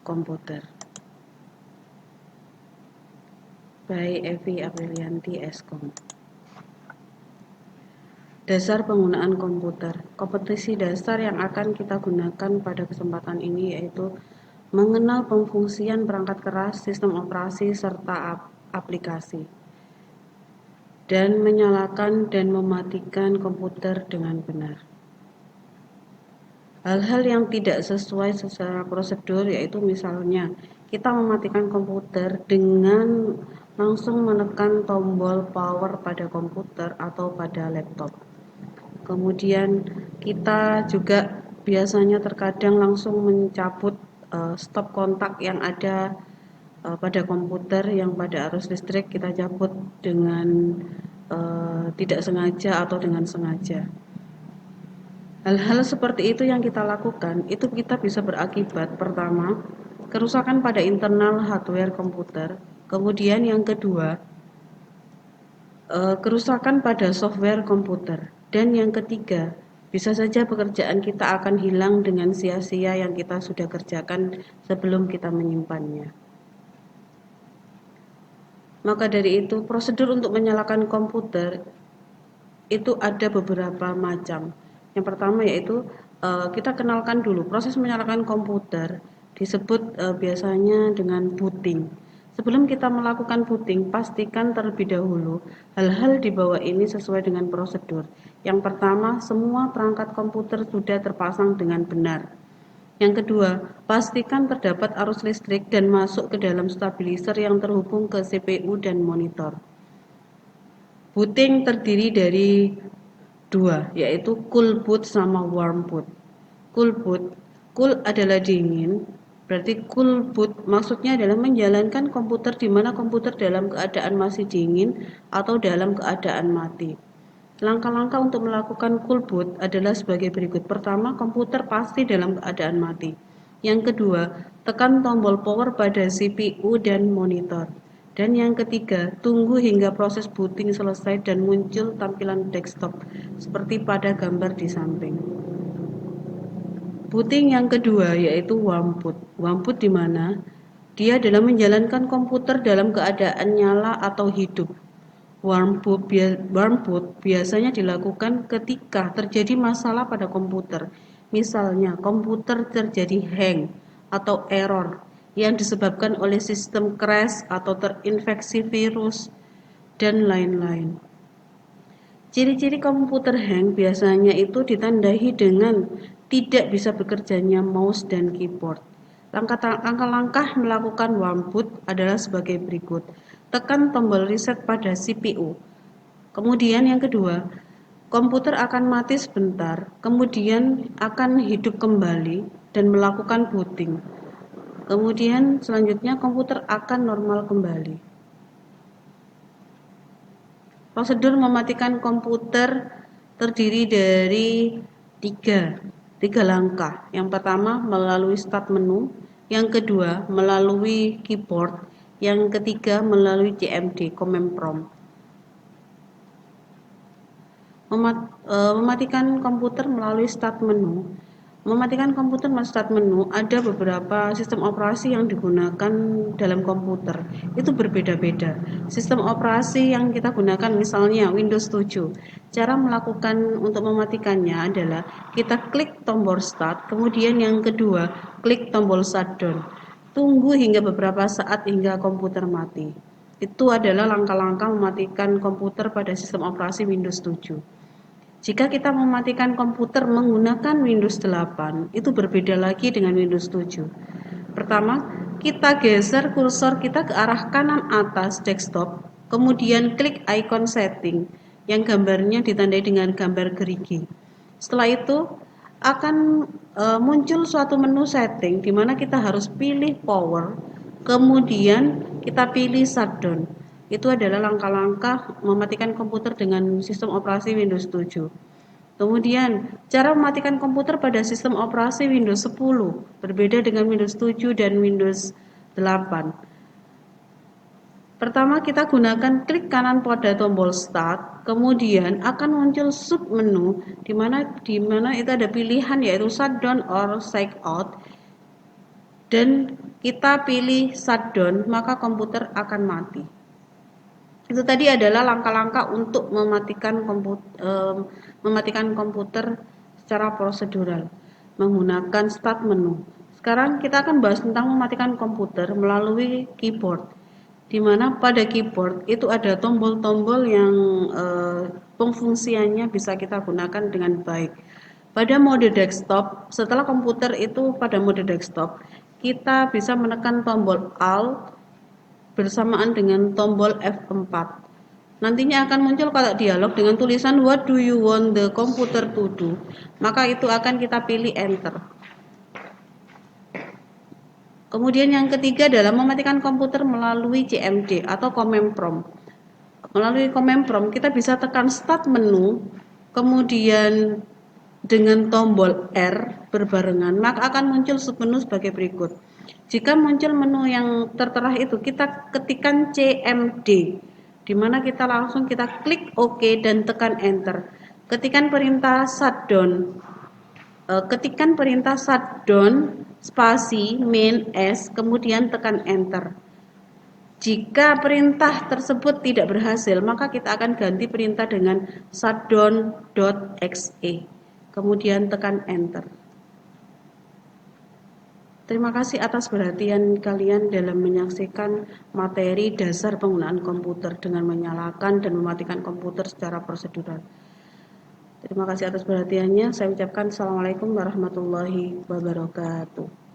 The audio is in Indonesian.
komputer by Evi Aprilianti Eskom. Dasar penggunaan komputer. Kompetensi dasar yang akan kita gunakan pada kesempatan ini yaitu mengenal pemfungsian perangkat keras, sistem operasi, serta aplikasi, dan menyalakan dan mematikan komputer dengan benar. Hal-hal yang tidak sesuai secara prosedur yaitu misalnya kita mematikan komputer dengan langsung menekan tombol power pada komputer atau pada laptop. Kemudian kita juga biasanya terkadang langsung mencabut stop kontak yang ada pada komputer yang pada arus listrik kita cabut dengan tidak sengaja atau dengan sengaja. Hal-hal seperti itu yang kita lakukan, itu kita bisa berakibat pertama, kerusakan pada internal hardware komputer, kemudian yang kedua, kerusakan pada software komputer, dan yang ketiga, bisa saja pekerjaan kita akan hilang dengan sia-sia yang kita sudah kerjakan sebelum kita menyimpannya. Maka dari itu, prosedur untuk menyalakan komputer itu ada beberapa macam. Yang pertama yaitu kita kenalkan dulu proses menyalakan komputer disebut biasanya dengan booting. Sebelum kita melakukan booting, pastikan terlebih dahulu hal-hal di bawah ini sesuai dengan prosedur. Yang pertama, semua perangkat komputer sudah terpasang dengan benar. Yang kedua, pastikan terdapat arus listrik dan masuk ke dalam stabilizer yang terhubung ke CPU dan monitor. Booting terdiri dari dua, yaitu cool boot sama warm boot. Cool boot, cool adalah dingin, berarti cool boot maksudnya adalah menjalankan komputer di mana komputer dalam keadaan masih dingin atau dalam keadaan mati. Langkah-langkah untuk melakukan cool boot adalah sebagai berikut. Pertama, komputer pasti dalam keadaan mati. Yang kedua, tekan tombol power pada CPU dan monitor. Dan yang ketiga, tunggu hingga proses booting selesai dan muncul tampilan desktop seperti pada gambar di samping. Booting yang kedua yaitu warm boot. Warm boot di mana dia adalah menjalankan komputer dalam keadaan nyala atau hidup. Warm boot biasanya dilakukan ketika terjadi masalah pada komputer. Misalnya, komputer terjadi hang atau error yang disebabkan oleh sistem crash atau terinfeksi virus dan lain-lain. Ciri-ciri komputer hang biasanya itu ditandai dengan tidak bisa bekerjanya mouse dan keyboard. Langkah-langkah melakukan warm boot adalah sebagai berikut. Tekan tombol reset pada CPU. Kemudian yang kedua, komputer akan mati sebentar, kemudian akan hidup kembali dan melakukan booting. Kemudian selanjutnya komputer akan normal kembali. Prosedur mematikan komputer terdiri dari tiga langkah. Yang pertama melalui start menu, yang kedua melalui keyboard, yang ketiga melalui CMD command prompt. Mematikan komputer melalui start menu. Mematikan komputer melalui start menu ada beberapa sistem operasi yang digunakan dalam komputer. Itu berbeda-beda. Sistem operasi yang kita gunakan misalnya Windows 7. Cara melakukan untuk mematikannya adalah kita klik tombol start, kemudian yang kedua klik tombol shutdown. Tunggu hingga beberapa saat hingga komputer mati. Itu adalah langkah-langkah mematikan komputer pada sistem operasi Windows 7. Jika kita mematikan komputer menggunakan Windows 8, itu berbeda lagi dengan Windows 7. Pertama, kita geser kursor kita ke arah kanan atas desktop, kemudian klik icon setting yang gambarnya ditandai dengan gambar gerigi. Setelah itu akan muncul suatu menu setting di mana kita harus pilih power, kemudian kita pilih shutdown. Itu adalah langkah-langkah mematikan komputer dengan sistem operasi Windows 7. Kemudian, cara mematikan komputer pada sistem operasi Windows 10 berbeda dengan Windows 7 dan Windows 8. Pertama, kita gunakan klik kanan pada tombol start, kemudian akan muncul sub menu di mana itu ada pilihan yaitu shutdown or sign out. dan kita pilih shutdown, maka komputer akan mati. Itu tadi adalah langkah-langkah untuk mematikan komputer secara prosedural menggunakan start menu. Sekarang kita akan bahas tentang mematikan komputer melalui keyboard, di mana pada keyboard itu ada tombol-tombol yang pengfungsiannya bisa kita gunakan dengan baik. Pada mode desktop, setelah komputer itu pada mode desktop, kita bisa menekan tombol Alt bersamaan dengan tombol F4. Nantinya akan muncul kotak dialog dengan tulisan what do you want the computer to do. Maka itu akan kita pilih enter. Kemudian yang ketiga adalah mematikan komputer melalui CMD atau command prompt. Melalui command prompt kita bisa tekan start menu, kemudian dengan tombol R berbarengan, maka akan muncul submenu sebagai berikut. Jika muncul menu yang tertera itu, kita ketikkan CMD, di mana kita klik OK dan tekan enter. Ketikkan perintah shutdown spasi main S, kemudian tekan enter. Jika perintah tersebut tidak berhasil, maka kita akan ganti perintah dengan shutdown.exe. Kemudian tekan enter. Terima kasih atas perhatian kalian dalam menyaksikan materi dasar penggunaan komputer dengan menyalakan dan mematikan komputer secara prosedural. Terima kasih atas perhatiannya. Saya ucapkan Assalamualaikum warahmatullahi wabarakatuh.